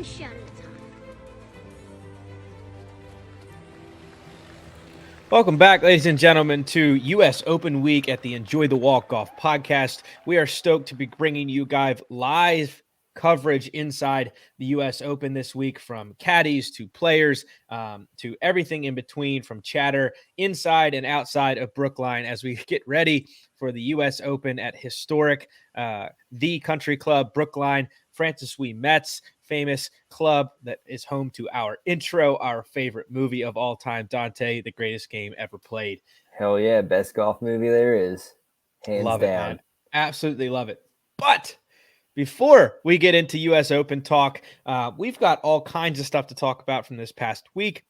one shot at a time. Welcome back, ladies and gentlemen, to U.S. Open Week at the Enjoy the Walk Golf podcast. We are stoked to be bringing you guys live coverage inside the U.S. Open this week, from caddies to players to everything in between, from chatter inside and outside of Brookline, as we get ready for the U.S. Open at historic The Country Club, Brookline, Francis W. Metz, famous club that is home to our intro, our favorite movie of all time, Dante, the greatest game ever played. Hell yeah, best golf movie there is. Hands love down. It, man. Absolutely love it. But before we get into U.S. Open talk, we've got all kinds of stuff to talk about from this past week.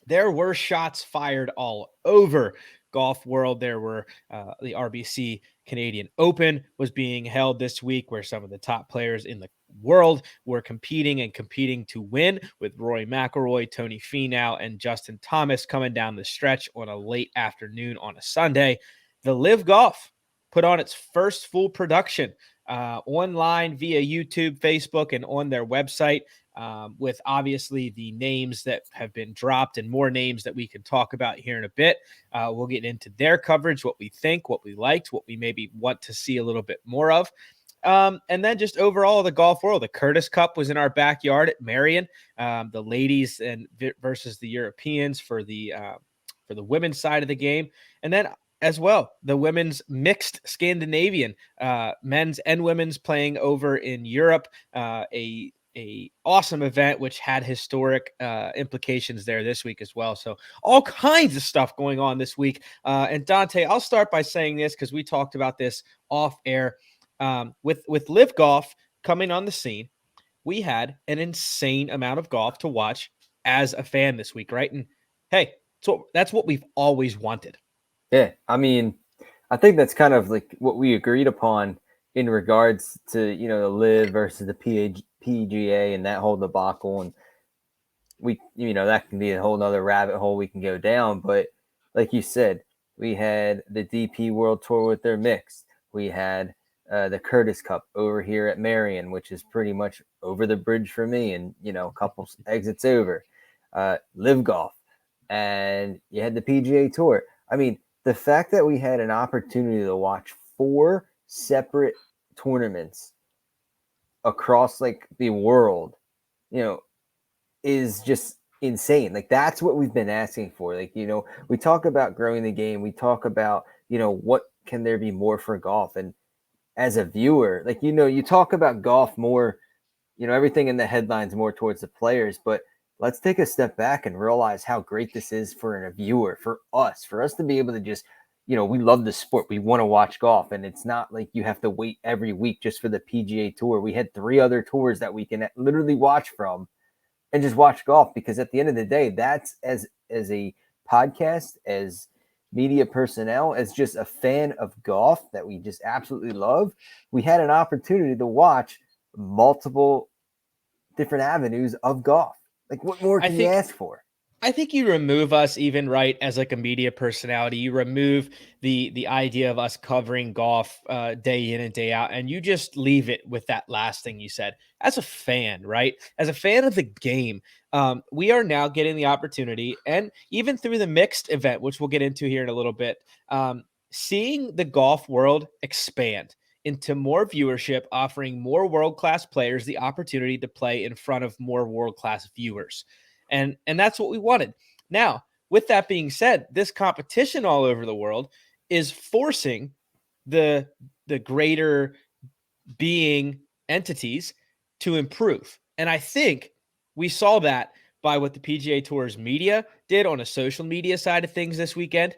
There were shots fired all over golf world. There were the RBC Canadian Open was being held this week, where some of the top players in the world were competing to win, with Rory McIlroy, Tony Finau, and Justin Thomas coming down the stretch on a late afternoon on a Sunday. The LIV Golf put on its first full production online via YouTube, Facebook, and on their website, with obviously the names that have been dropped and more names that we can talk about here in a bit. We'll get into their coverage, what we think, what we liked, what we maybe want to see a little bit more of. And then just overall the golf world. The Curtis Cup was in our backyard at Marion. The ladies and versus the Europeans for the women's side of the game. And then as well, the women's mixed Scandinavian, men's and women's playing over in Europe, a awesome event, which had historic implications there this week as well. So all kinds of stuff going on this week. And Dante, I'll start by saying this, because we talked about this off air. With LIV Golf coming on the scene, we had an insane amount of golf to watch as a fan this week, right? And hey, so that's what we've always wanted. Yeah, I mean, I think that's kind of like what we agreed upon in regards to, the LIV versus the PGA and that whole debacle. And we, that can be a whole nother rabbit hole we can go down. But like you said, we had the DP World Tour with their mixed. We had the Curtis Cup over here at Marion, which is pretty much over the bridge for me, and a couple exits over. LIV Golf, and you had the PGA Tour. I mean, the fact that we had an opportunity to watch 4 separate tournaments across like the world, is just insane. Like, that's what we've been asking for. Like, we talk about growing the game. We talk about, what can there be more for golf? And as a viewer, like, you talk about golf more, everything in the headlines more towards the players, but let's take a step back and realize how great this is for a viewer, for us to be able to just, we love the sport. We want to watch golf, and it's not like you have to wait every week just for the PGA Tour. We had 3 other tours that we can literally watch from and just watch golf, because at the end of the day, that's as a podcast, as media personnel, as just a fan of golf that we just absolutely love, we had an opportunity to watch multiple different avenues of golf. Like, what more can you ask for? I think you remove us even, right, as like a media personality. You remove the idea of us covering golf day in and day out, and you just leave it with that last thing you said. As a fan, right, as a fan of the game, we are now getting the opportunity, and even through the mixed event, which we'll get into here in a little bit, seeing the golf world expand into more viewership, offering more world-class players the opportunity to play in front of more world-class viewers. And that's what we wanted. Now, with that being said, this competition all over the world is forcing the greater being entities to improve. And I think we saw that by what the PGA Tour's media did on a social media side of things this weekend.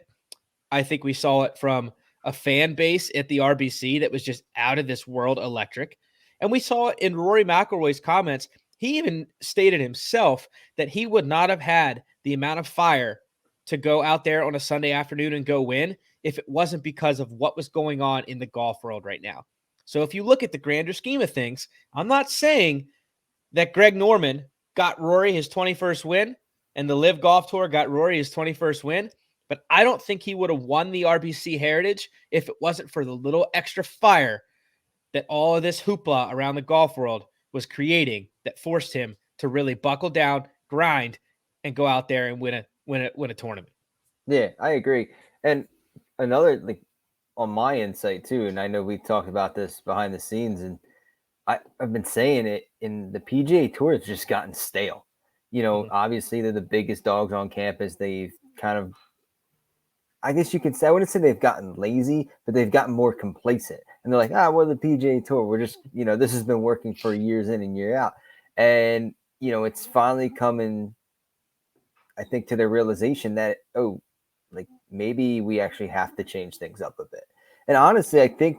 I think we saw it from a fan base at the RBC that was just out of this world electric. And we saw it in Rory McIlroy's comments. He even stated himself that he would not have had the amount of fire to go out there on a Sunday afternoon and go win if it wasn't because of what was going on in the golf world right now. So if you look at the grander scheme of things, I'm not saying that Greg Norman got Rory his 21st win and the LIV Golf Tour got Rory his 21st win, but I don't think he would have won the RBC Heritage if it wasn't for the little extra fire that all of this hoopla around the golf world was creating that forced him to really buckle down, grind, and go out there and win a tournament. Yeah, I agree. And another, like, on my insight too, and I know we talked about this behind the scenes, and I've been saying it, in the PGA Tour has just gotten stale. Obviously they're the biggest dogs on campus. They've kind of, I guess you could say, I wouldn't say they've gotten lazy, but they've gotten more complacent. And they're like, we're the PGA Tour. We're just, this has been working for years in and year out. And, it's finally coming, I think, to their realization that, like, maybe we actually have to change things up a bit. And honestly, I think,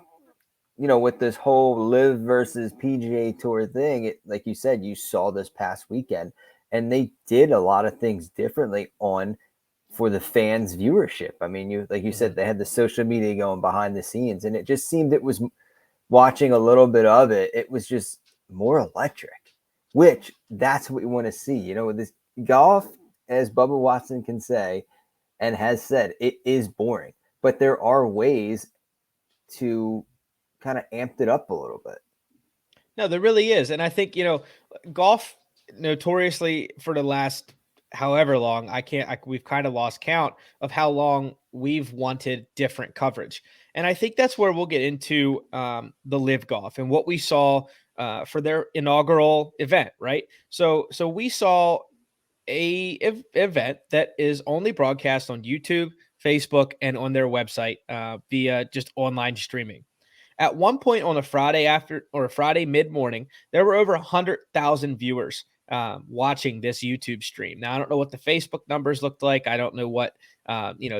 with this whole LIV versus PGA Tour thing, like you said, you saw this past weekend, and they did a lot of things differently for the fans' viewership. I mean, like you said, they had the social media going behind the scenes, and it just seemed, it was, watching a little bit of it, it was just more electric, which that's what we want to see. With this golf, as Bubba Watson can say and has said, it is boring, but there are ways to kind of amped it up a little bit. No, there really is. And I think, golf notoriously for the last however long, we've kind of lost count of how long we've wanted different coverage. And I think that's where we'll get into the LIV Golf and what we saw for their inaugural event, right? So we saw event that is only broadcast on YouTube, Facebook, and on their website via just online streaming. At one point on a Friday a Friday mid-morning, there were over 100,000 viewers watching this YouTube stream. Now, I don't know what the Facebook numbers looked like. I don't know what,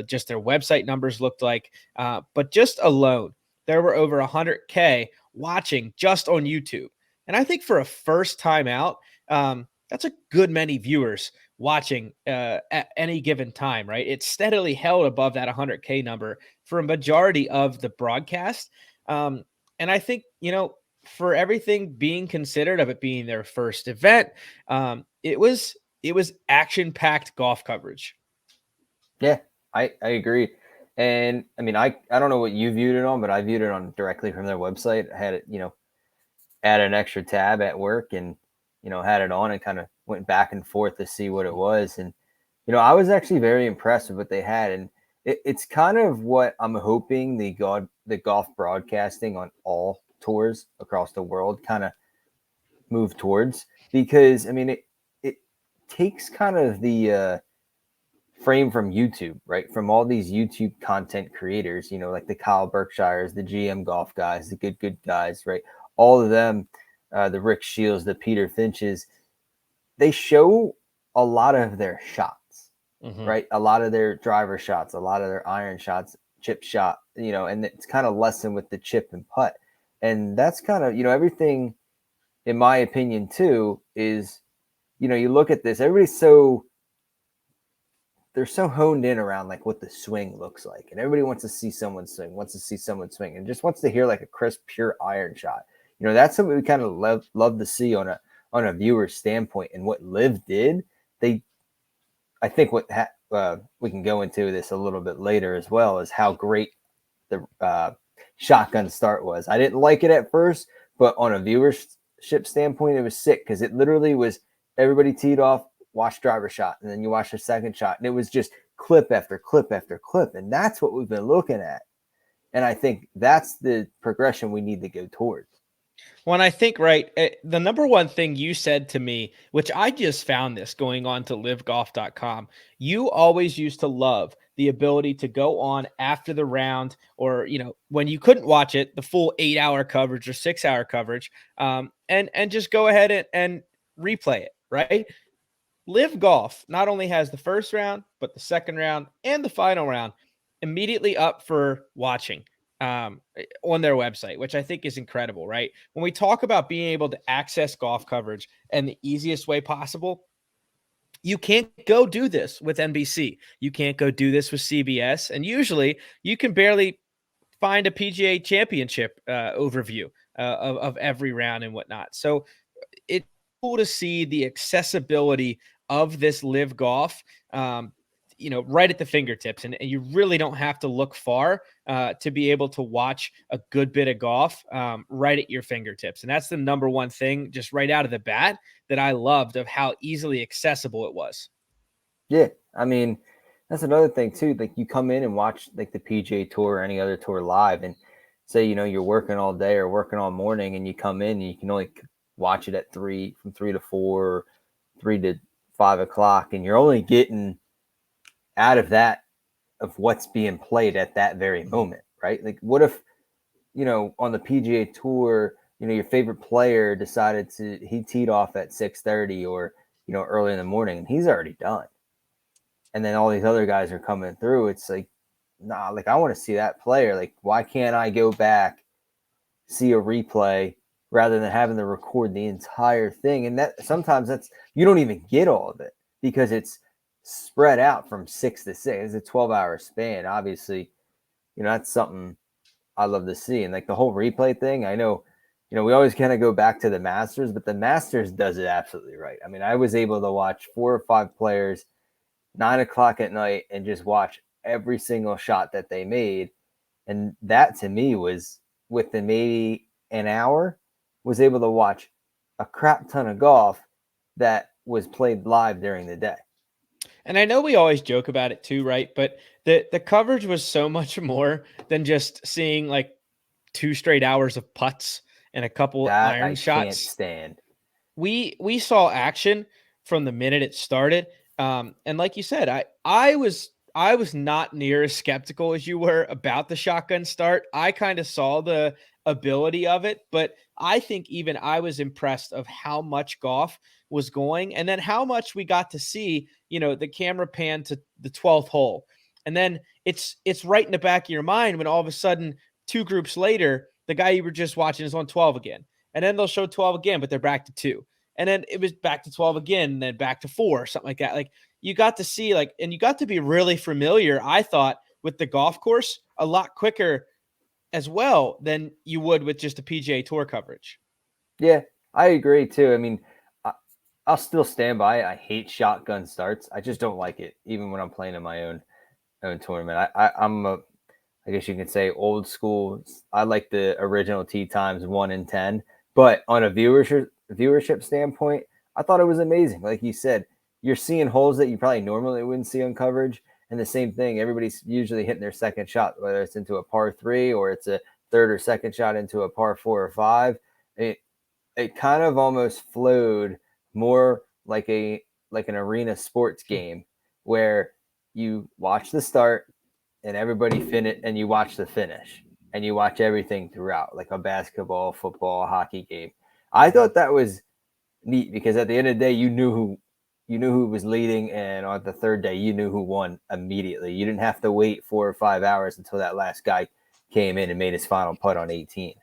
just their website numbers looked like. But just alone, there were over 100K watching just on YouTube. And I think for a first time out, that's a good many viewers watching at any given time, right? It's steadily held above that 100K number for a majority of the broadcast. And I think, for everything being considered of it being their first event, it was action-packed golf coverage. Yeah, I agree. And I mean, I don't know what you viewed it on, but I viewed it on directly from their website. I had it, add an extra tab at work, and, had it on and kind of went back and forth to see what it was. And, I was actually very impressed with what they had. And it's kind of what I'm hoping the golf broadcasting on all tours across the world kind of move towards, because I mean, it takes kind of the frame from YouTube, right? From all these YouTube content creators, like the Kyle Berkshires, the GM golf guys, the good guys, right? All of them, the Rick Shields, the Peter Finches, they show a lot of their shots. Right? A lot of their driver shots, a lot of their iron shots, chip shot, and it's kind of lessened with the chip and putt. And that's kind of, everything, in my opinion, too, is, you look at this, they're so honed in around like what the swing looks like. And everybody wants to see someone swing, and just wants to hear like a crisp, pure iron shot. That's something we kind of love to see on a viewer standpoint. And what LIV did, I think we can go into this a little bit later as well, is how great the shotgun start was. I didn't like it at first, but on a viewership standpoint, it was sick, because it literally was everybody teed off, watch driver shot, and then you watch the second shot, and it was just clip after clip after clip. And that's what we've been looking at. And I think that's the progression we need to go towards. Well, I think, right, the number one thing you said to me, which I just found this going on to livegolf.com, you always used to love the ability to go on after the round, or, when you couldn't watch it, the full 8-hour coverage or 6-hour coverage, and just go ahead and replay it, right? LIV Golf not only has the first round, but the second round and the final round immediately up for watching on their website, which I think is incredible, right? When we talk about being able to access golf coverage and the easiest way possible, you can't go do this with NBC. You can't go do this with CBS. And usually you can barely find a PGA championship overview of every round and whatnot. So it's cool to see the accessibility of this LIV Golf. right at the fingertips, and you really don't have to look far to be able to watch a good bit of golf right at your fingertips. And that's the number one thing, just right out of the bat, that I loved of how easily accessible it was. Yeah, I mean, that's another thing too. Like you come in and watch like the PGA Tour or any other tour live, and say you're working all day or working all morning, and you come in and you can only watch it at from 3 to 4, or 3 to 5 o'clock, and you're only getting out of that of what's being played at that very moment, right? Like, what if on the PGA Tour, your favorite player decided he teed off at 6:30 or early in the morning, and he's already done, and then all these other guys are coming through. It's like, nah, like I want to see that player. Like, why can't I go back, see a replay rather than having to record the entire thing? And that sometimes you don't even get all of it because it's spread out from 6 to 6. It's a 12-hour span. Obviously, that's something I love to see. And like the whole replay thing, I know, we always kind of go back to the Masters, but the Masters does it absolutely right. I mean, I was able to watch 4 or 5 players 9 o'clock at night and just watch every single shot that they made. And that to me was, within maybe an hour, was able to watch a crap ton of golf that was played live during the day. And I know we always joke about it too, right? But the coverage was so much more than just seeing like 2 straight hours of putts and a couple That iron I can't shots. stand. We saw action from the minute it started. And like you said, I was not near as skeptical as you were about the shotgun start. I kind of saw the ability of it, but I think even I was impressed of how much golf was going, and then how much we got to see, the camera pan to the 12th hole. And then it's right in the back of your mind when all of a sudden 2 groups later, the guy you were just watching is on 12 again. And then they'll show 12 again, but they're back to 2. And then it was back to 12 again, and then back to 4, something like that. Like, you got to see, like, and you got to be really familiar, I thought, with the golf course a lot quicker as well than you would with just a PGA Tour coverage. Yeah, I agree too. I mean, I'll still stand by it. I hate shotgun starts. I just don't like it, even when I'm playing in my own tournament. I guess you can say, old school. I like the original tee times 1 and 10, but on a viewership standpoint, I thought it was amazing. Like you said, you're seeing holes that you probably normally wouldn't see on coverage. And the same thing, everybody's usually hitting their second shot, whether it's into a par 3 or it's a third or second shot into a par 4 or 5. It kind of almost flowed more like an arena sports game, where you watch the start and everybody finish, and you watch the finish, and you watch everything throughout, like a basketball, football, hockey game. I thought that was neat because at the end of the day, you knew who was leading, and on the third day, you knew who won immediately. You didn't have to wait 4 or 5 hours until that last guy came in and made his final putt on 18.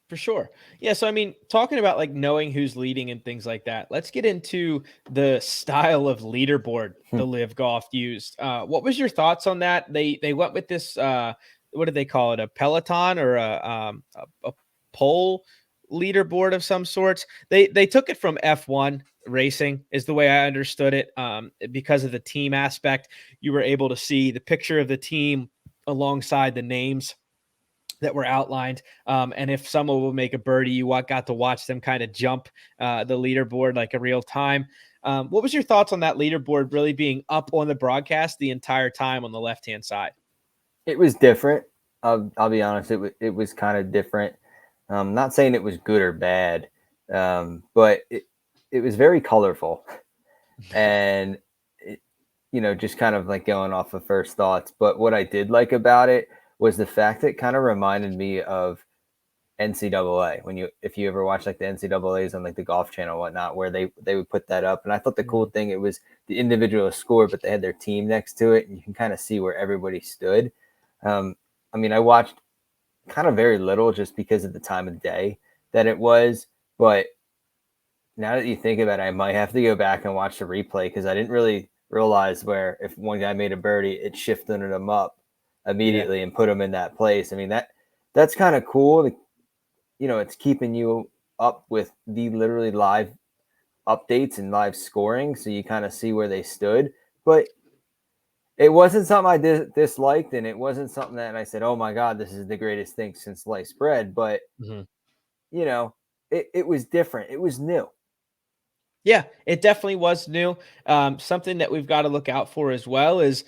For sure. Yeah. So, I mean, talking about like knowing who's leading and things like that, let's get into the style of leaderboard the LIV Golf used. What was your thoughts on that? They went with this, what did they call it? A Peloton or a pole leaderboard of some sorts. They took it from F1 racing is the way I understood it. Because of the team aspect, you were able to see the picture of the team alongside the names that were outlined. And if someone will make a birdie, you got to watch them kind of jump the leaderboard like a real time. What was your thoughts on that leaderboard really being up on the broadcast the entire time on the left-hand side? It was different. I'll be honest. It was kind of different. Not saying it was good or bad, but it was very colorful, and just kind of like going off of first thoughts. But what I did like about it was the fact that it kind of reminded me of NCAA. If you ever watch like the NCAAs on like the Golf Channel and whatnot, where they would put that up. And I thought the cool thing, it was the individual score, but they had their team next to it, and you can kind of see where everybody stood. I mean, I watched kind of very little just because of the time of day that it was, but now that you think about it, I might have to go back and watch the replay because I didn't really realize where if one guy made a birdie, it shifted them up immediately and put them in that place. I mean, that's kind of cool. It's keeping you up with the literally live updates and live scoring, so you kind of see where they stood. But It wasn't something I disliked, and it wasn't something that I said, "Oh my God, this is the greatest thing since sliced bread." But you know, it was different. It was new. Yeah, it definitely was new. Something that we've got to look out for as well is,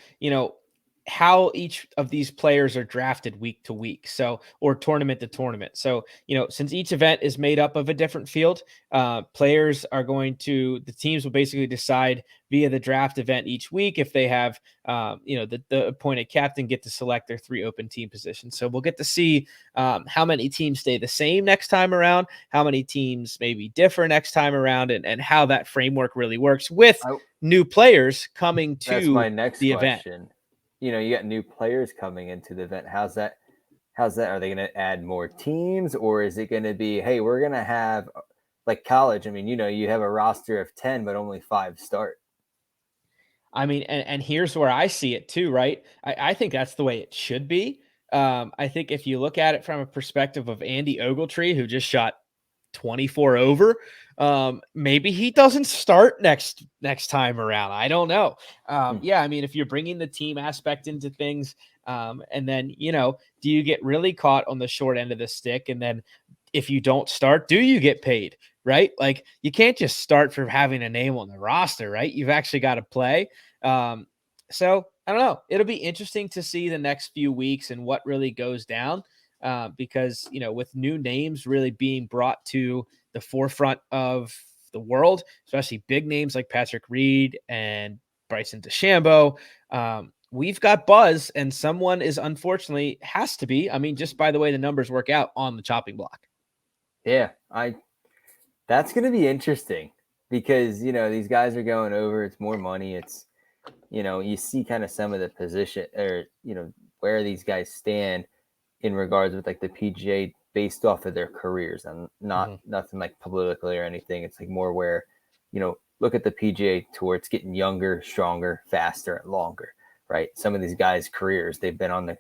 how each of these players are drafted week to week. So, or tournament to tournament. So, since each event is made up of a different field, players are the teams will basically decide via the draft event each week if they have, the appointed captain get to select their 3 open team positions. So we'll get to see how many teams stay the same next time around, how many teams maybe differ next time around, and how that framework really works with new players coming That's to my next the event. question. You got new players coming into the event. How's that? Are they going to add more teams, or is it going to be, hey, we're going to have like college? I mean, you have a roster of 10, but only 5 start. I mean, and here's where I see it too, right? I think that's the way it should be. I think if you look at it from a perspective of Andy Ogletree, who just shot 24 over, maybe he doesn't start next time around. I don't know. Yeah, I mean, if you're bringing the team aspect into things, and then do you get really caught on the short end of the stick? And then if you don't start, do you get paid? Right? Like, you can't just start for having a name on the roster, right? You've actually got to play. So I don't know. It'll be interesting to see the next few weeks and what really goes down. Because, with new names really being brought to the forefront of the world, especially big names like Patrick Reed and Bryson DeChambeau, we've got buzz, and someone unfortunately has to be, I mean, just by the way the numbers work out, on the chopping block. Yeah, that's going to be interesting because, these guys are going over. It's more money. It's, you see kind of some of the position or, where these guys stand in regards with like the PGA based off of their careers, and nothing like politically or anything. It's like more where, look at the PGA Tour. It's getting younger, stronger, faster, and longer, right? Some of these guys' careers, they've been on the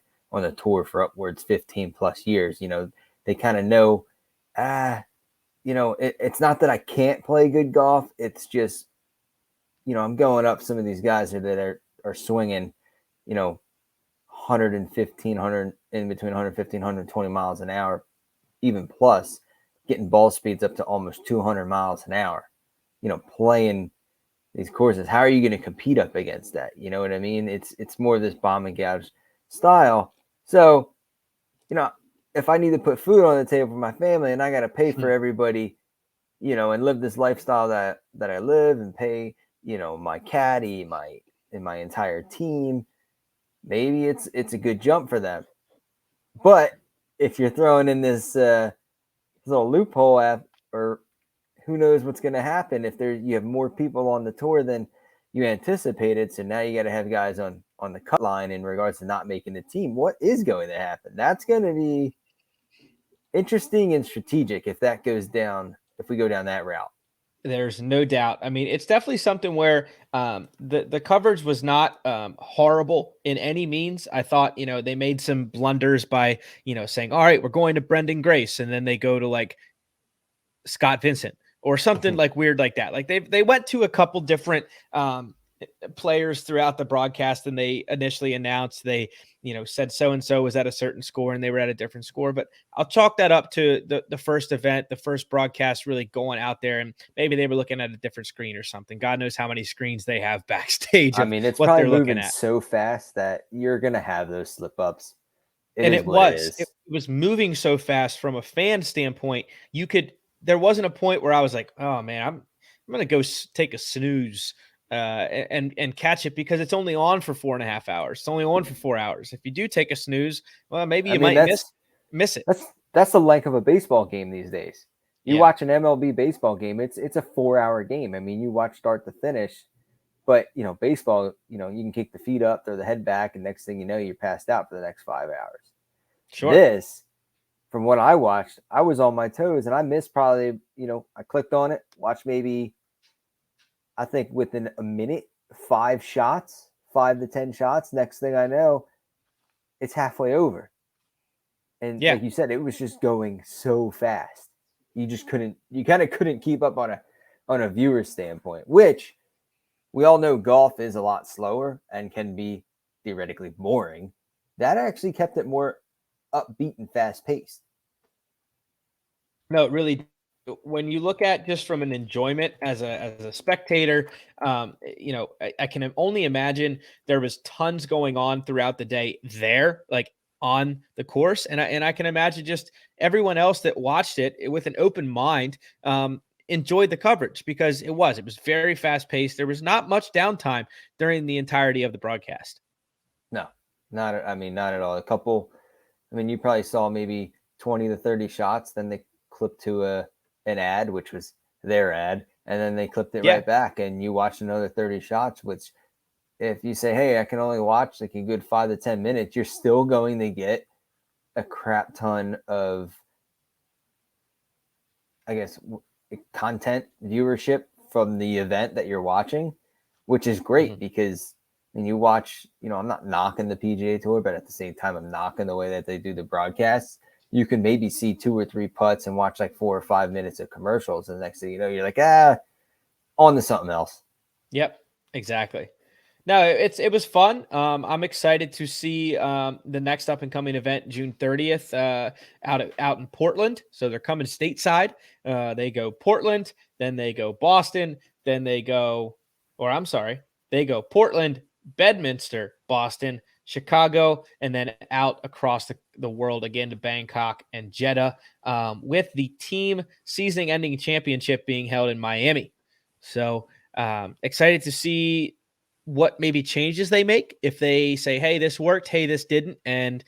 tour for upwards 15 plus years. They kind of know, it's not that I can't play good golf. It's just, I'm going up some of these guys that are swinging, 115, 100, in between 115, 120 miles an hour, even plus, getting ball speeds up to almost 200 miles an hour, playing these courses. How are you going to compete up against that? You know what I mean? It's more this bomb and gouge style. So, if I need to put food on the table for my family and I got to pay for everybody, and live this lifestyle that I live and pay, my caddy, my entire team, maybe it's a good jump for them. But if you're throwing in this little loophole app, or who knows what's going to happen if you have more people on the tour than you anticipated. So now you got to have guys on the cut line in regards to not making the team. What is going to happen? That's going to be interesting and strategic if we go down that route. There's no doubt. I mean, it's definitely something where the coverage was not horrible in any means. I thought, they made some blunders by, saying, all right, we're going to Brendan Grace. And then they go to like Scott Vincent or something like weird like that. Like they went to a couple different players throughout the broadcast, and they initially announced they said so-and-so was at a certain score and they were at a different score. But I'll chalk that up to the first event, the first broadcast really going out there, and maybe they were looking at a different screen or something. God knows how many screens they have backstage. I mean, it's what probably they're looking moving at so fast that you're going to have those slip ups. It was moving so fast from a fan standpoint. There wasn't a point where I was like, oh man, I'm going to go take a snooze and catch it, because it's only on for 4.5 hours. It's only on for 4 hours. If you do take a snooze, well, maybe you might miss it. That's the length of a baseball game these days. You watch an MLB baseball game, it's a 4-hour game. I mean, you watch start to finish, but baseball, you can kick the feet up, throw the head back, and next thing you know, you're passed out for the next 5 hours. Sure. This, from what I watched, I was on my toes, and I missed probably, I clicked on it, watched maybe, I think within a minute, 5 to 10 shots. Next thing I know, it's halfway over. And like you said, it was just going so fast. You kind of couldn't keep up on a viewer standpoint, which we all know golf is a lot slower and can be theoretically boring. That actually kept it more upbeat and fast paced. No, it really. When you look at just from an enjoyment as a spectator, I can only imagine there was tons going on throughout the day there, like on the course, and I can imagine just everyone else that watched it with an open mind enjoyed the coverage because it was very fast paced. There was not much downtime during the entirety of the broadcast. No, not at all. You probably saw maybe 20 to 30 shots, then they clipped to an ad, which was their ad, and then they clipped it right back, and you watched another 30 shots, which if you say, hey, I can only watch like a good 5 to 10 minutes, you're still going to get a crap ton of, I guess, content viewership from the event that you're watching, which is great because when you watch, I'm not knocking the PGA Tour, but at the same time, I'm knocking the way that they do the broadcasts. You can maybe see 2 or 3 putts and watch like 4 or 5 minutes of commercials. And the next thing you know, you're like, on to something else. Yep, exactly. No, it was fun. I'm excited to see the next up and coming event, June 30th, out in Portland. So they're coming stateside. They go Portland, then they go Boston, then they go Portland, Bedminster, Boston, Chicago, and then out across the world again to Bangkok and Jeddah, with the team season-ending championship being held in Miami. So excited to see what maybe changes they make if they say, hey, this worked, hey, this didn't, and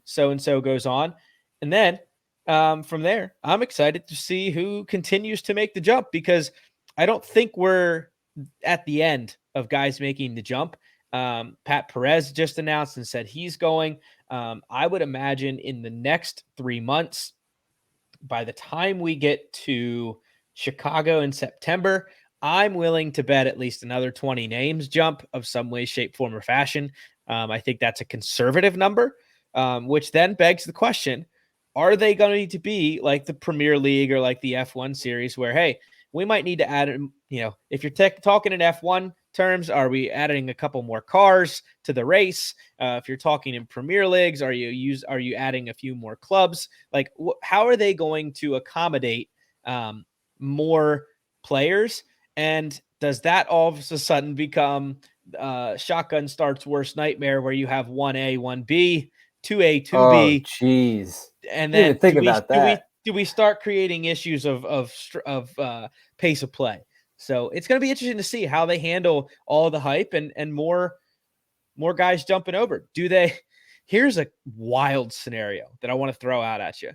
so goes on. And then from there, I'm excited to see who continues to make the jump because I don't think we're at the end of guys making the jump. Pat Perez just announced and said he's going. I would imagine in the next 3 months, by the time we get to Chicago in September, I'm willing to bet at least another 20 names jump of some way, shape, form, or fashion. I think that's a conservative number, which then begs the question, are they going to be like the Premier League or like the F1 series where, hey, we might need to add, if you're talking in F1 terms, are we adding a couple more cars to the race? If you're talking in Premier Leagues, are you adding a few more clubs? Like, how are they going to accommodate more players? And does that all of a sudden become shotgun start's worst nightmare where you have 1A, 1B, 2A, 2B? Oh, jeez. And then think about that. Do we start creating issues of pace of play? So it's going to be interesting to see how they handle all the hype and more guys jumping over. Here's a wild scenario that I want to throw out at you.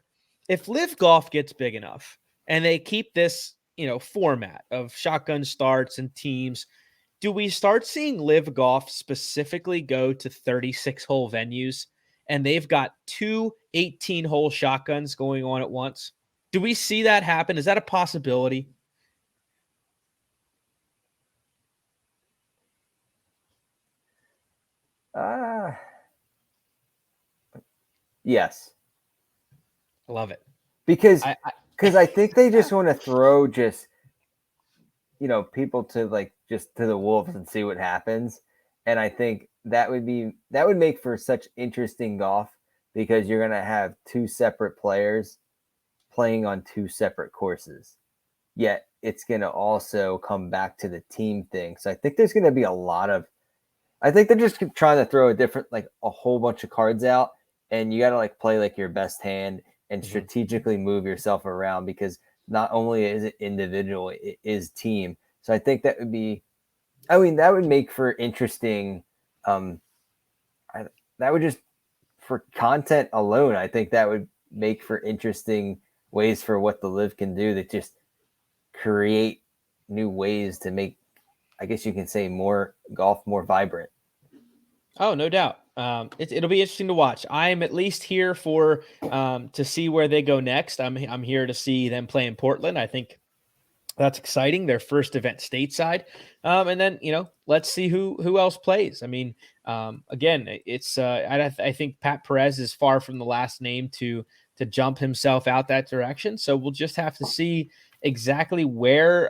If LIV Golf gets big enough and they keep this, format of shotgun starts and teams, do we start seeing LIV Golf specifically go to 36-hole venues and they've got 2 18-hole shotguns going on at once? Do we see that happen? Is that a possibility? Yes. I love it. Because I think they just want to throw people to the wolves and see what happens. And I think that would make for such interesting golf because you're going to have 2 separate players playing on 2 separate courses. Yet it's going to also come back to the team thing. So I think there's going to be I think they're just trying to throw a whole bunch of cards out, and you got to play your best hand and strategically move yourself around because not only is it individual, it is team. So I think that would make for interesting, that would just, for content alone, I think that would make for interesting ways for what the LIV can do that just create new ways to make, I guess you can say, more golf more vibrant. Oh, no doubt. It'll be interesting to watch. I'm at least here to see where they go next. I'm here to see them play in Portland. I think that's exciting. Their first event stateside, and then let's see who else plays. I mean, again, it's I think Pat Perez is far from the last name to jump himself out that direction. So we'll just have to see exactly where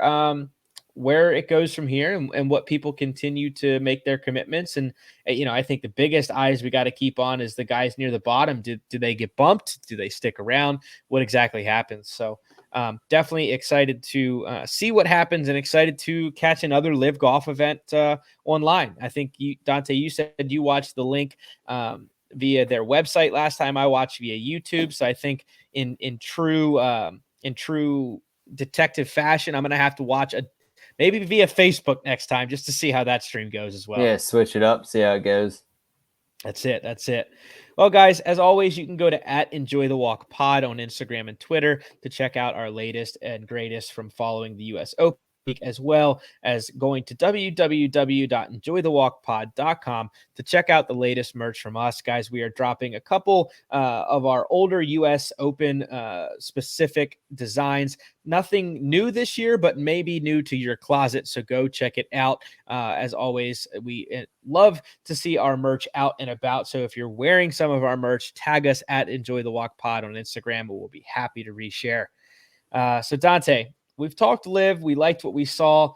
where it goes from here and what people continue to make their commitments. And, I think the biggest eyes we got to keep on is the guys near the bottom. Do they get bumped? Do they stick around? What exactly happens? So definitely excited to see what happens and excited to catch another LIV Golf event online. I think Dante, you said you watched the link via their website last time. I watched via YouTube. So I think in true detective fashion, I'm going to have to watch maybe via Facebook next time just to see how that stream goes as well. Yeah, switch it up, see how it goes. That's it. Well, guys, as always, you can go to @EnjoyTheWalkPod on Instagram and Twitter to check out our latest and greatest from following the U.S. Open, as well as going to www.enjoythewalkpod.com to check out the latest merch from us. Guys, we are dropping a couple of our older U.S. Open specific designs. Nothing new this year, but maybe new to your closet. So go check it out. As always, we love to see our merch out and about. So if you're wearing some of our merch, tag us @EnjoyTheWalkPod on Instagram, and we'll be happy to reshare. So Dante, we've talked LIV. We liked what we saw.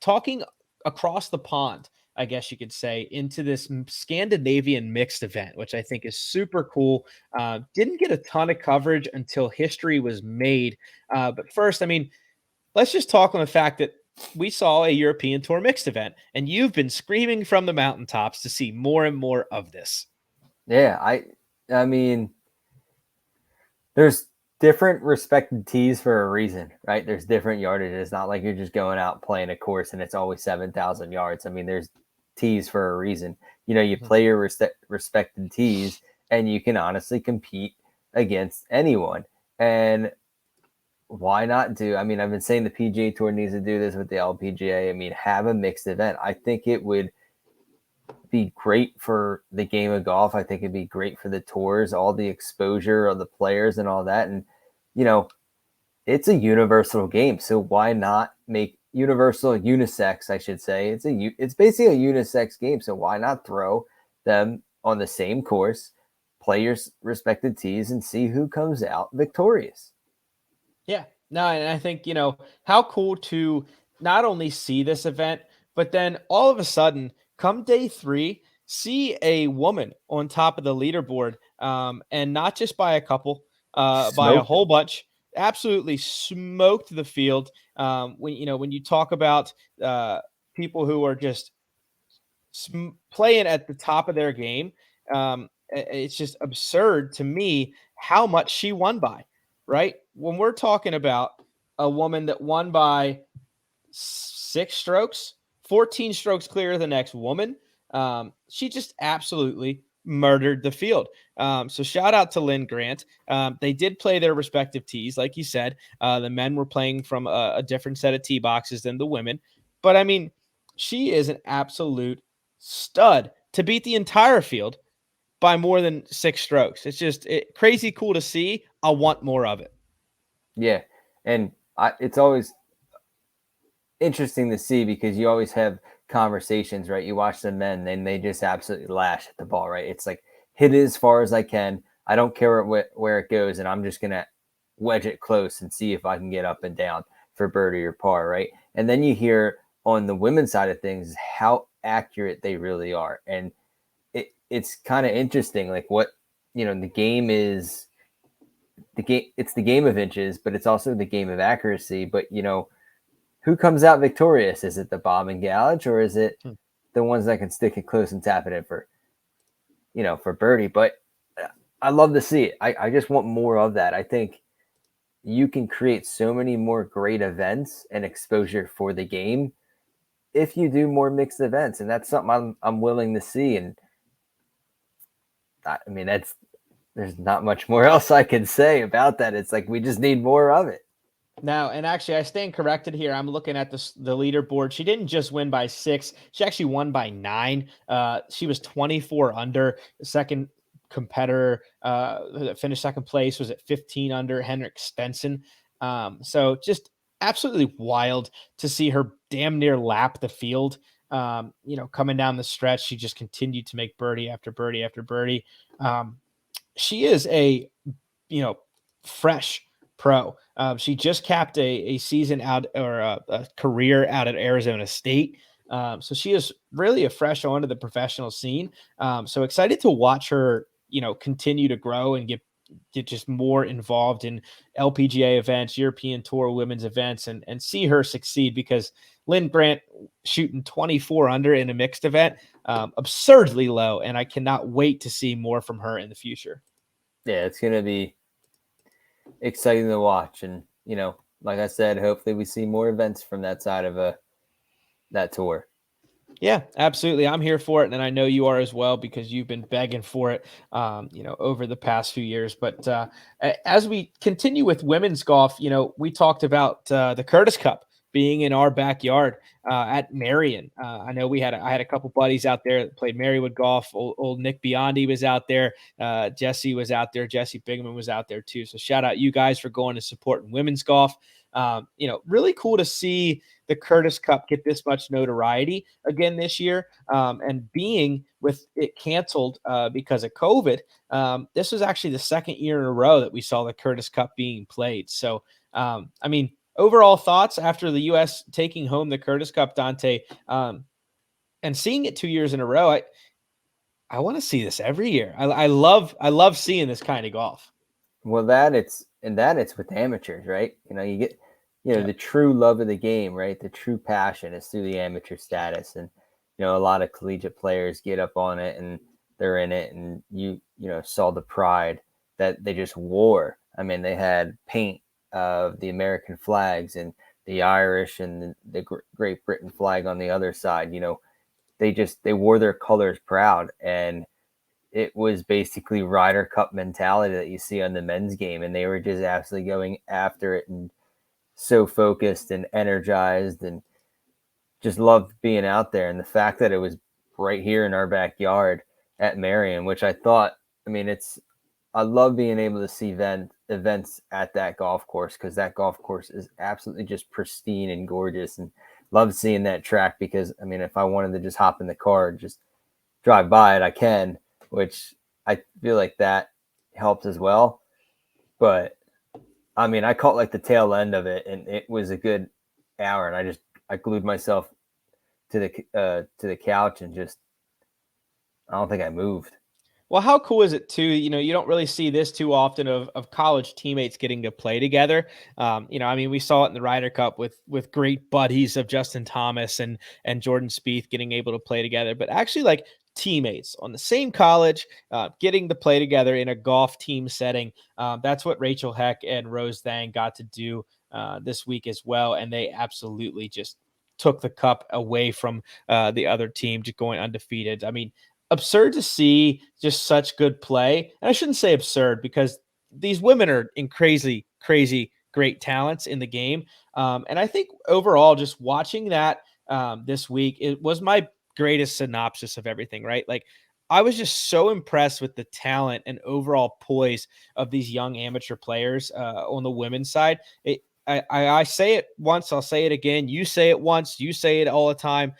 Talking across the pond, I guess you could say, into this Scandinavian mixed event, which I think is super cool. Didn't get a ton of coverage until history was made. But first, let's just talk on the fact that we saw a European Tour mixed event, and you've been screaming from the mountaintops to see more and more of this. Yeah, I mean, there's different respected tees for a reason, right? There's different yardage. It's not like you're just going out playing a course and it's always 7,000 yards. I mean, there's tees for a reason. You play your respected tees and you can honestly compete against anyone. And why not I've been saying the PGA Tour needs to do this with the LPGA. Have a mixed event. I think it would be great for the game of golf. I think it'd be great for the tours, all the exposure of the players and all that. And, it's a universal game. So why not make unisex, I should say. It's basically a unisex game. So why not throw them on the same course, play your respected tees, and see who comes out victorious? Yeah, no, and I think, how cool to not only see this event, but then all of a sudden, come day 3, see a woman on top of the leaderboard, and not just by a couple, by a whole bunch. Absolutely smoked the field. When you talk about people who are just playing at the top of their game, it's just absurd to me how much she won by, right? When we're talking about a woman that won by 6 strokes, 14 strokes clear of the next woman, she just absolutely murdered the field. So shout out to Lynn Grant. They did play their respective tees. Like you said, the men were playing from a different set of tee boxes than the women. But she is an absolute stud to beat the entire field by more than 6 strokes. It's just crazy cool to see. I want more of it. Yeah. And it's always interesting to see because you always have conversations, right? You watch the men and they just absolutely lash at the ball, right? It's like, hit it as far as I can. I don't care where it goes, and I'm just going to wedge it close and see if I can get up and down for birdie or par, right? And then you hear on the women's side of things how accurate they really are. And it's kind of interesting, like what, the game is it's the game of inches, but it's also the game of accuracy. But, who comes out victorious? Is it the bomb and gouge, or is it the ones that can stick it close and tap it in for birdie? But I love to see it. I just want more of that. I think you can create so many more great events and exposure for the game if you do more mixed events. And that's something I'm willing to see. And there's not much more else I can say about that. It's like, we just need more of it. Now, and actually, I stand corrected here. I'm looking at the leaderboard. She didn't just win by 6. She actually won by 9. She was 24 under. The second competitor that finished second place was at 15 under, Henrik Stenson. So just absolutely wild to see her damn near lap the field. Coming down the stretch, she just continued to make birdie after birdie after birdie. She is a, fresh pro. She just capped a season out, or a career out at Arizona State. So she is really a fresh onto the professional scene. So excited to watch her, continue to grow and get just more involved in LPGA events, European Tour women's events, and see her succeed, because Lynn Grant shooting 24 under in a mixed event, absurdly low. And I cannot wait to see more from her in the future. Yeah, it's going to be exciting to watch. And, like I said, hopefully we see more events from that side of that tour. Yeah, absolutely. I'm here for it. And I know you are as well, because you've been begging for it, over the past few years. But as we continue with women's golf, we talked about the Curtis Cup being in our backyard at Marion. I know I had a couple buddies out there that played Marywood golf. Old Nick Biondi was out there. Jesse was out there. Jesse Bigman was out there too. So shout out you guys for going to support women's golf. Really cool to see the Curtis Cup get this much notoriety again this year. And being with it canceled because of COVID, this was actually the second year in a row that we saw the Curtis Cup being played. So, overall thoughts after the U.S. taking home the Curtis Cup, Dante, and seeing it 2 years in a row. I want to see this every year. I love seeing this kind of golf. Well, it's with amateurs, right? You get, the true love of the game, right? The true passion is through the amateur status. And, a lot of collegiate players get up on it and they're in it. And you saw the pride that they just wore. I mean, they had paint of the American flags and the Irish and the Great Britain flag on the other side. They wore their colors proud. And it was basically Ryder Cup mentality that you see on the men's game. And they were just absolutely going after it and so focused and energized and just loved being out there. And the fact that it was right here in our backyard at Marion, which I love being able to see events at that golf course, because that golf course is absolutely just pristine and gorgeous, and love seeing that track, because if I wanted to just hop in the car and just drive by it, I can, which I feel like that helps as well. But I caught like the tail end of it, and it was a good hour, and I glued myself to the couch and just, I don't think I moved. Well, how cool is it too? You don't really see this too often of college teammates getting to play together. We saw it in the Ryder Cup with great buddies of Justin Thomas and Jordan Spieth getting able to play together, but actually like teammates on the same college, getting to play together in a golf team setting. That's what Rachel Heck and Rose Thang got to do this week as well, and they absolutely just took the cup away from the other team, just going undefeated. Absurd to see just such good play. And I shouldn't say absurd, because these women are in crazy, crazy great talents in the game. And I think overall, just watching that this week, it was my greatest synopsis of everything, right? Like, I was just so impressed with the talent and overall poise of these young amateur players on the women's side. I say it once, I'll say it again. You say it once, you say it all the time.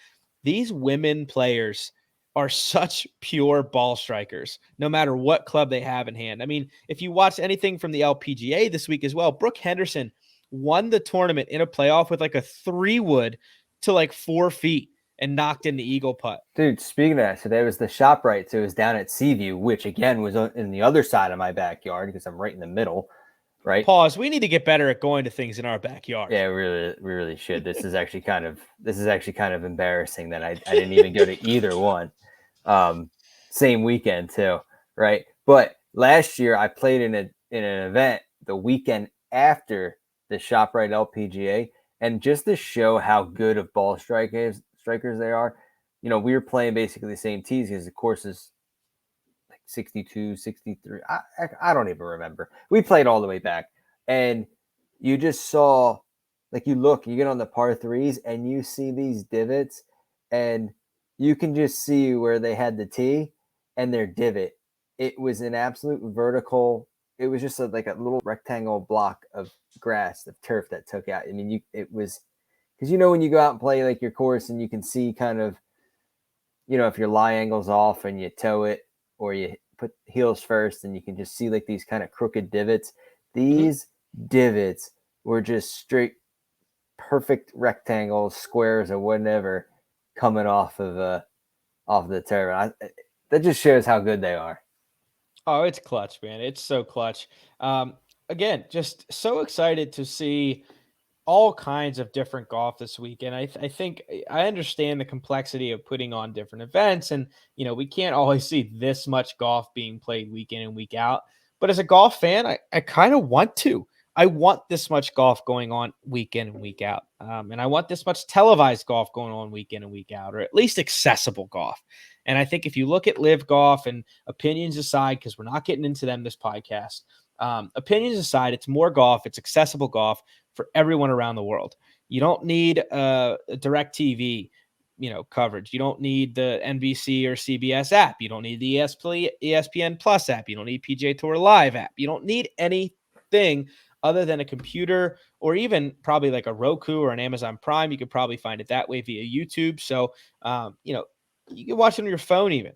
These women players are such pure ball strikers, no matter what club they have in hand. If you watch anything from the LPGA this week as well, Brooke Henderson won the tournament in a playoff with like a 3-wood to like 4 feet and knocked in the eagle putt. Dude, speaking of that, so there was the ShopRite. So it was down at Seaview, which again was in the other side of my backyard, because I'm right in the middle, right? Pause. We need to get better at going to things in our backyard. Yeah, we really should. This is actually kind of embarrassing that I didn't even go to either one. Same weekend too, right? But last year I played in an event the weekend after the ShopRite LPGA, and just to show how good of ball strikers they are, we were playing basically the same tees, because the course is like 62, 63. I don't even remember. We played all the way back, and you just saw, like, you get on the par threes and you see these divots, and you can just see where they had the tee and their divot. It was an absolute vertical. It was just like a little rectangle block of grass, of turf that took out. It was, because when you go out and play like your course, and you can see kind of, if your lie angle's off and you toe it, or you put heels first, and you can just see like these kind of crooked divots. These divots were just straight perfect rectangles, squares, or whatever coming off of the tournament. That just shows how good they are. Oh, it's clutch, man. It's so clutch. Again, just so excited to see all kinds of different golf this weekend. I think I understand the complexity of putting on different events, and we can't always see this much golf being played week in and week out. But as a golf fan, I kind of want to. I want this much golf going on week in and week out, and I want this much televised golf going on week in and week out, or at least accessible golf. And I think if you look at LIV Golf, and opinions aside, because we're not getting into them this podcast, opinions aside, it's more golf, it's accessible golf for everyone around the world. You don't need a direct TV, coverage. You don't need the NBC or CBS app. You don't need the ESPN Plus app. You don't need PGA Tour Live app. You don't need anything other than a computer, or even probably like a Roku or an Amazon Prime. You could probably find it that way via YouTube. So, you can watch it on your phone even.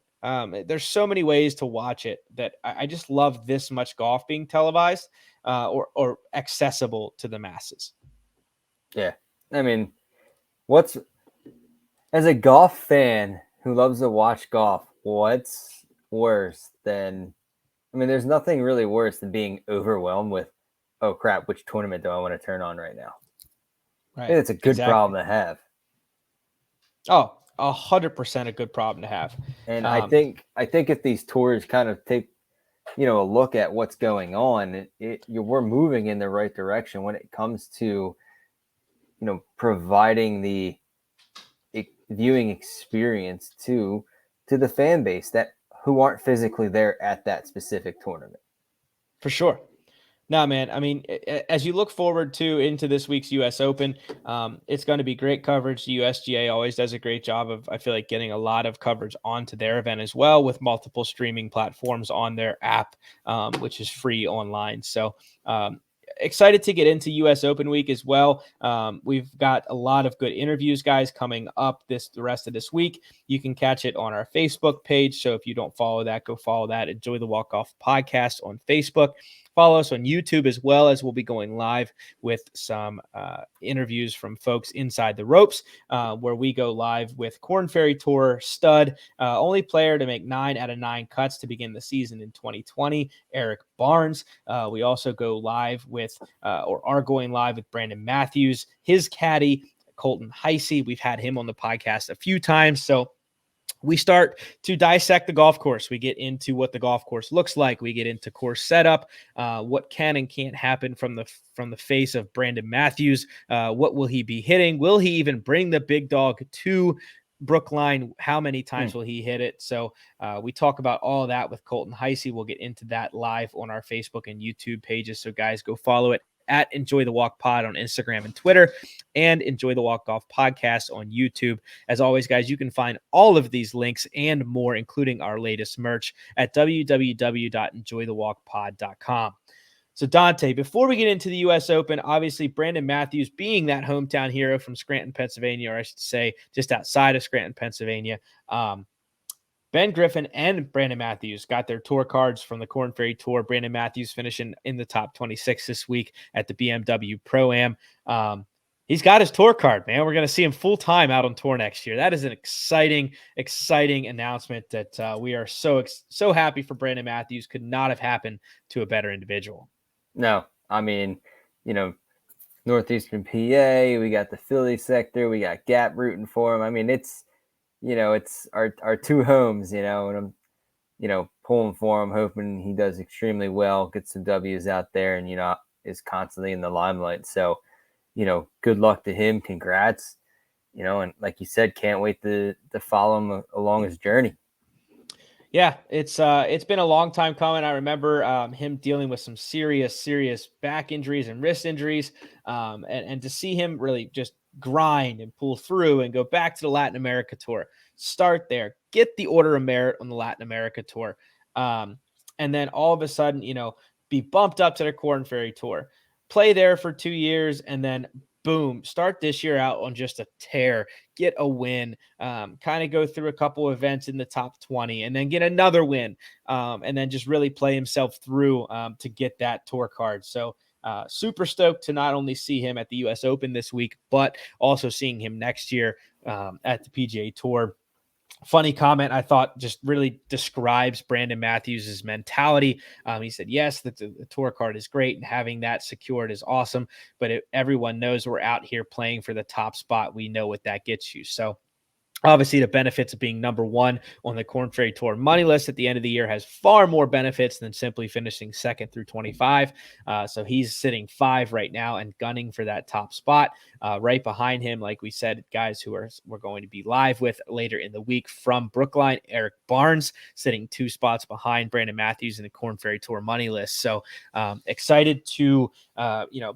There's so many ways to watch it that I just love this much golf being televised, or accessible to the masses. Yeah. I mean, as a golf fan who loves to watch golf, what's worse than, there's nothing really worse than being overwhelmed with, oh crap, which tournament do I want to turn on right now? Right. I think it's a good problem to have. Oh, 100% a good problem to have. And I think if these tours kind of take, a look at what's going on, we're moving in the right direction when it comes to, providing the viewing experience to the fan base who aren't physically there at that specific tournament. For sure. No, man. I mean, as you look forward into this week's U.S. Open, it's going to be great coverage. The USGA always does a great job of, I feel like, getting a lot of coverage onto their event as well, with multiple streaming platforms on their app, which is free online. So, excited to get into U.S. Open week as well. We've got a lot of good interviews, guys, coming up the rest of this week. You can catch it on our Facebook page. So if you don't follow that, go follow that. Enjoy the Walk Off podcast on Facebook. Follow us on YouTube as well, as we'll be going live with some interviews from folks inside the ropes, where we go live with Korn Ferry Tour stud, only player to make 9 out of 9 cuts to begin the season in 2020, Eric Barnes. We also go live with, or are going live with, Brandon Matthews, his caddy, Colton Heisey. We've had him on the podcast a few times. So we start to dissect the golf course. We get into what the golf course looks like. We get into course setup, what can and can't happen from the face of Brandon Matthews. What will he be hitting? Will he even bring the big dog to Brookline? How many times will he hit it? So we talk about all of that with Colton Heisey. We'll get into that live on our Facebook and YouTube pages. So guys, go follow it at Enjoy the Walk Pod on Instagram and Twitter, and Enjoy the Walk Golf Podcast on YouTube. As always, guys, you can find all of these links and more, including our latest merch, at www.enjoythewalkpod.com. So Dante, before we get into the U.S. Open, obviously Brandon Matthews being that hometown hero from Scranton, Pennsylvania, or I should say just outside of Scranton, Pennsylvania, Ben Griffin and Brandon Matthews got their tour cards from the Korn Ferry Tour. Brandon Matthews finishing in the top 26 this week at the BMW Pro-Am. He's got his tour card, man. We're going to see him full-time out on tour next year. That is an exciting announcement that we are so happy for Brandon Matthews. Could not have happened to a better individual. No, Northeastern PA, we got the Philly sector, we got Gap rooting for him. It's our two homes, and I'm, pulling for him, hoping he does extremely well, gets some W's out there, and, is constantly in the limelight. So, good luck to him. Congrats, and like you said, can't wait to follow him along his journey. Yeah, it's been a long time coming. I remember him dealing with some serious back injuries and wrist injuries, and to see him really just grind and pull through and go back to the Latin America Tour, start there, get the Order of Merit on the Latin America Tour, and then all of a sudden, be bumped up to the Korn Ferry Tour, play there for 2 years, and then boom, start this year out on just a tear, get a win, kind of go through a couple events in the top 20, and then get another win, and then just really play himself through to get that tour card. So super stoked to not only see him at the U.S. Open this week, but also seeing him next year at the PGA Tour. Funny comment, I thought, just really describes Brandon Matthews' mentality. He said, yes, the tour card is great and having that secured is awesome, but everyone knows we're out here playing for the top spot. We know what that gets you. So obviously, the benefits of being number one on the Korn Ferry Tour money list at the end of the year has far more benefits than simply finishing second through 25. So he's sitting 5 right now and gunning for that top spot. Right behind him, like we said, guys who we're going to be live with later in the week from Brookline, Eric Barnes sitting 2 spots behind Brandon Matthews in the Korn Ferry Tour money list. So excited to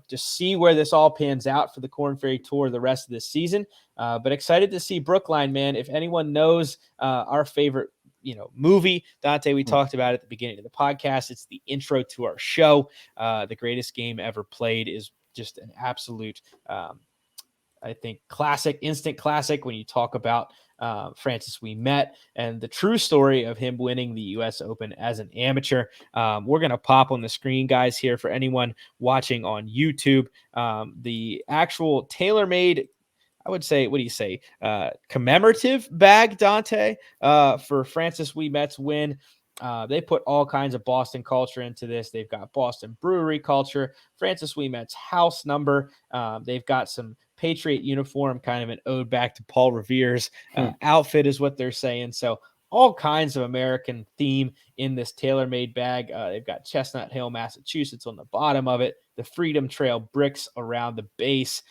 just see where this all pans out for the Korn Ferry Tour the rest of this season. But excited to see Brookline, man. If anyone knows our favorite, movie, Dante, we talked about it at the beginning of the podcast. It's the intro to our show. The Greatest Game Ever Played is just an absolute, I think, classic, instant classic when you talk about Francis Ouimet and the true story of him winning the U.S. Open as an amateur. We're going to pop on the screen, guys, here for anyone watching on YouTube. The actual tailor-made, I would say, what do you say? Commemorative bag, Dante, for Francis Ouimet's win. They put all kinds of Boston culture into this. They've got Boston brewery culture, Francis Ouimet's house number. They've got some Patriot uniform, kind of an ode back to Paul Revere's outfit is what they're saying. So all kinds of American theme in this tailor-made bag. They've got Chestnut Hill, Massachusetts on the bottom of it, the Freedom Trail bricks around the base.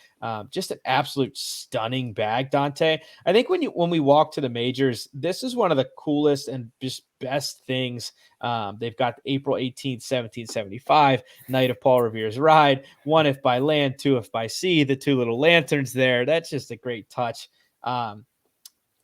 Just an absolute stunning bag, Dante. I think when we walk to the majors, this is one of the coolest and just best things. They've got April 18th, 1775, night of Paul Revere's ride. 1 if by land, 2 if by sea, the 2 little lanterns there. That's just a great touch.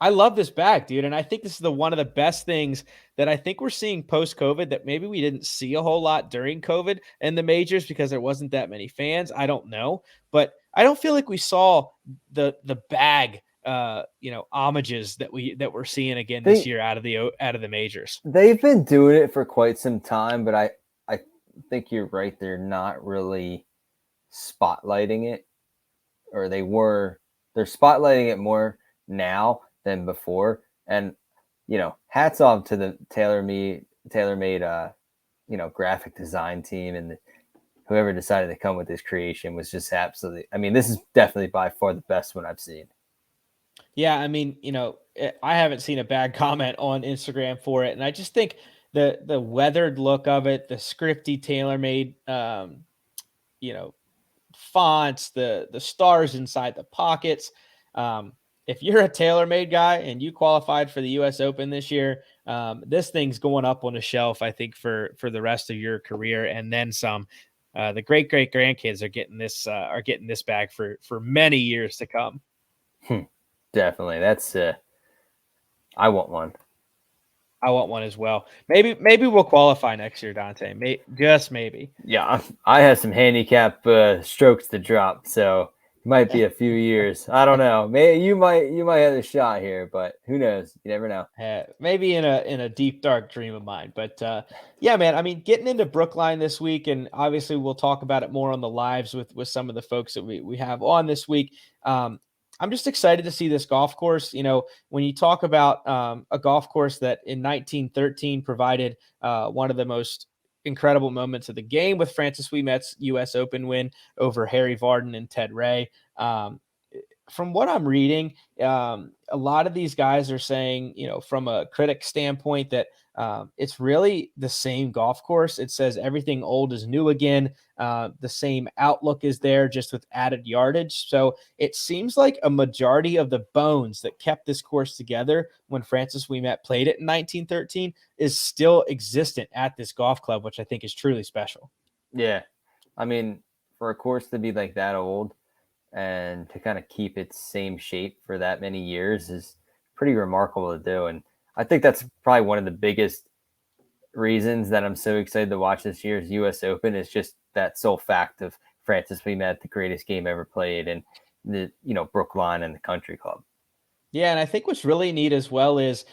I love this bag, dude. And I think this is one of the best things that I think we're seeing post-COVID that maybe we didn't see a whole lot during COVID and the majors because there wasn't that many fans. I don't know. But I don't feel like we saw the bag homages that we're seeing again this year out of the majors. They've been doing it for quite some time, but I think you're right. They're not really spotlighting it, or they're spotlighting it more now than before. And hats off to the tailor-made graphic design team, and whoever decided to come with this creation was just absolutely, this is definitely by far the best one I've seen. Yeah, I haven't seen a bad comment on Instagram for it, and I just think the weathered look of it, the scripty tailor-made fonts, the stars inside the pockets. If you're a TaylorMade guy and you qualified for the U.S. Open this year, this thing's going up on a shelf, I think, for the rest of your career and then some. The great grandkids are getting this bag for many years to come. Definitely, that's. I want one. I want one as well. Maybe we'll qualify next year, Dante. Just maybe. Yeah, I have some handicap strokes to drop, so. Might be a few years. I don't know. Maybe you might have a shot here, but who knows? You never know. Maybe in a deep dark dream of mine. But yeah, man. Getting into Brookline this week, and obviously we'll talk about it more on the lives with some of the folks that we have on this week. I'm just excited to see this golf course. When you talk about a golf course that in 1913 provided one of the most incredible moments of the game with Francis Ouimet's U.S. Open win over Harry Vardon and Ted Ray. From what I'm reading, a lot of these guys are saying, from a critic standpoint, that it's really the same golf course. It says everything old is new again. The same outlook is there, just with added yardage. So it seems like a majority of the bones that kept this course together when Francis Ouimet played it in 1913 is still existent at this golf club, which I think is truly special. Yeah. For a course to be like that old and to kind of keep its same shape for that many years is pretty remarkable to do. And I think that's probably one of the biggest reasons that I'm so excited to watch this year's U.S. Open is just that sole fact of Francis Ouimet, the greatest game ever played, and the Brookline and the Country Club. Yeah, and I think what's really neat as well is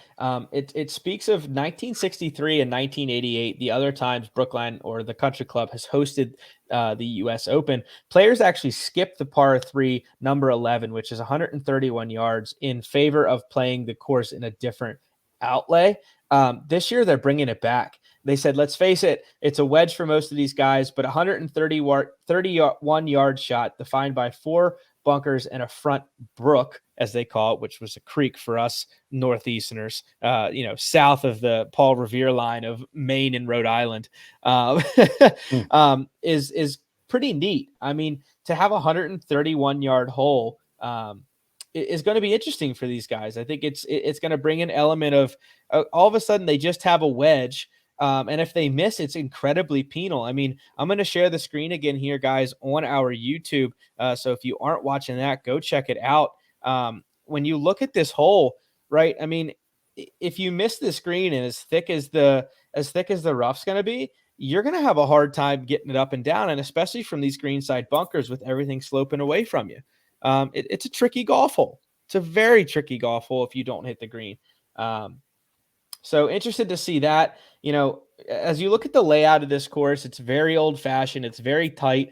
it speaks of 1963 and 1988, the other times Brookline or the Country Club has hosted the U.S. Open. Players actually skipped the par three, number 11, which is 131 yards, in favor of playing the course in a different outlay. This year, they're bringing it back. They said, let's face it, it's a wedge for most of these guys, but 131 yard shot defined by four bunkers and a front brook, as they call it, which was a creek for us Northeasterners, south of the Paul Revere line of Maine and Rhode Island, is pretty neat. I mean, to have a 131-yard hole is going to be interesting for these guys. I think it's going to bring an element of all of a sudden they just have a wedge. And if they miss, it's incredibly penal. I mean, I'm going to share the screen again here, guys, on our YouTube. So if you aren't watching that, go check it out. When you look at this hole, right? I mean, if you miss the screen and as thick as the rough's going to be, you're going to have a hard time getting it up and down, and especially from these greenside bunkers with everything sloping away from you. It's a tricky golf hole. It's a very tricky golf hole if you don't hit the green. So interested to see that. As you look at the layout of this course, it's very old fashioned. It's very tight.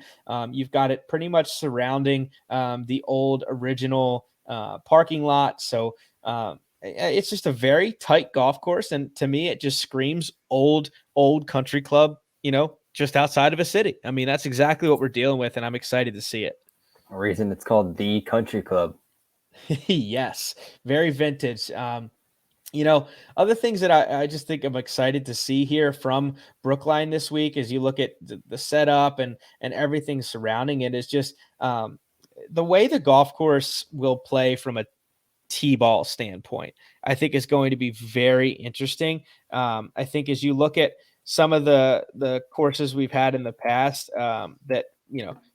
You've got it pretty much surrounding the old original parking lot. So it's just a very tight golf course. And to me, it just screams old country club, just outside of a city. I mean, that's exactly what we're dealing with. And I'm excited to see it. A reason it's called the Country Club. Yes. Very vintage. Other things that I just think I'm excited to see here from Brookline this week as you look at the setup and everything surrounding it is just the way the golf course will play from a tee-ball standpoint, I think is going to be very interesting. I think as you look at some of the courses we've had in the past that,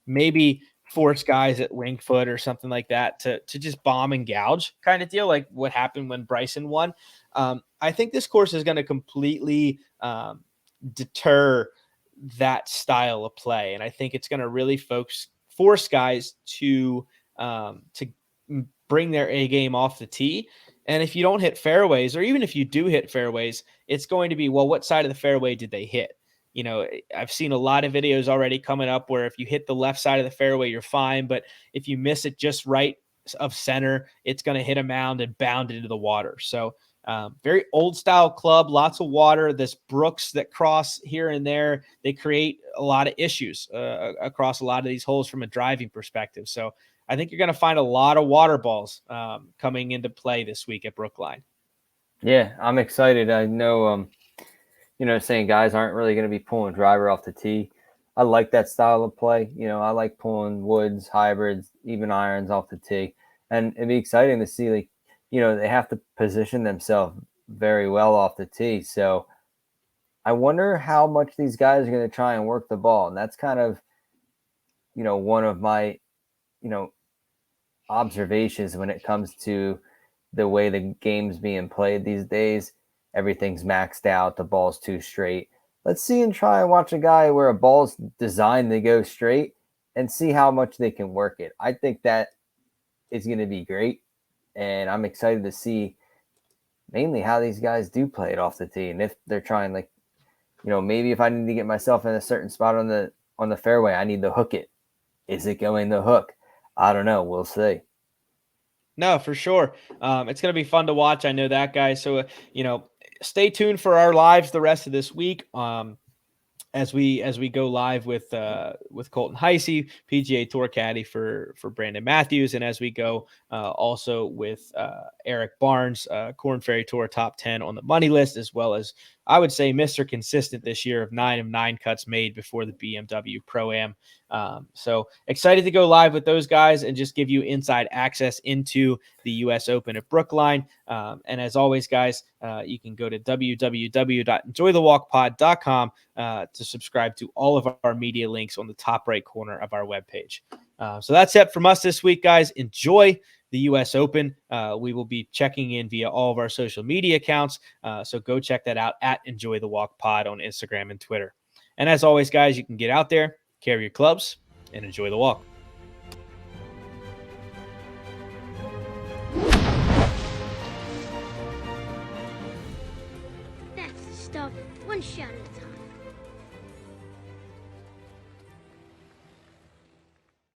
maybe force guys at Winged Foot or something like that to just bomb and gouge kind of deal, like what happened when Bryson won. I think this course is going to completely deter that style of play, and I think it's going to really force guys to bring their A game off the tee. And if you don't hit fairways, or even if you do hit fairways, it's going to be, well, what side of the fairway did they hit? I've seen a lot of videos already coming up where if you hit the left side of the fairway, you're fine. But if you miss it just right of center, it's going to hit a mound and bound into the water. So very old style club, lots of water. This brooks that cross here and there, they create a lot of issues across a lot of these holes from a driving perspective. So I think you're going to find a lot of water balls coming into play this week at Brookline. Yeah, I'm excited. I know, saying guys aren't really going to be pulling driver off the tee. I like that style of play. I like pulling woods, hybrids, even irons off the tee. And it'd be exciting to see, they have to position themselves very well off the tee. So I wonder how much these guys are going to try and work the ball. And that's kind of, one of my, observations when it comes to the way the game's being played these days. Everything's maxed out. The ball's too straight. Let's see and try and watch a guy where a ball's designed to go straight and see how much they can work it. I think that is going to be great. And I'm excited to see mainly how these guys do play it off the tee. And if they're trying, maybe if I need to get myself in a certain spot on the fairway, I need to hook it. Is it going to hook? I don't know. We'll see. No, for sure. It's going to be fun to watch. I know that, guys. So, stay tuned for our lives the rest of this week. As we go live with Colton Heisey, PGA Tour caddy for Brandon Matthews, and as we go also with Eric Barnes, Korn Ferry Tour top 10 on the money list, as well as I would say Mr. Consistent this year of 9 of 9 cuts made before the BMW Pro-Am. So excited to go live with those guys and just give you inside access into the U.S. Open at Brookline. And as always, guys, you can go to www.enjoythewalkpod.com to subscribe to all of our media links on the top right corner of our webpage. So that's it from us this week, guys. Enjoy the U.S. Open. We will be checking in via all of our social media accounts. So go check that out at Enjoy the Walk Pod on Instagram and Twitter. And as always, guys, you can get out there, carry your clubs, and enjoy the walk. One shot at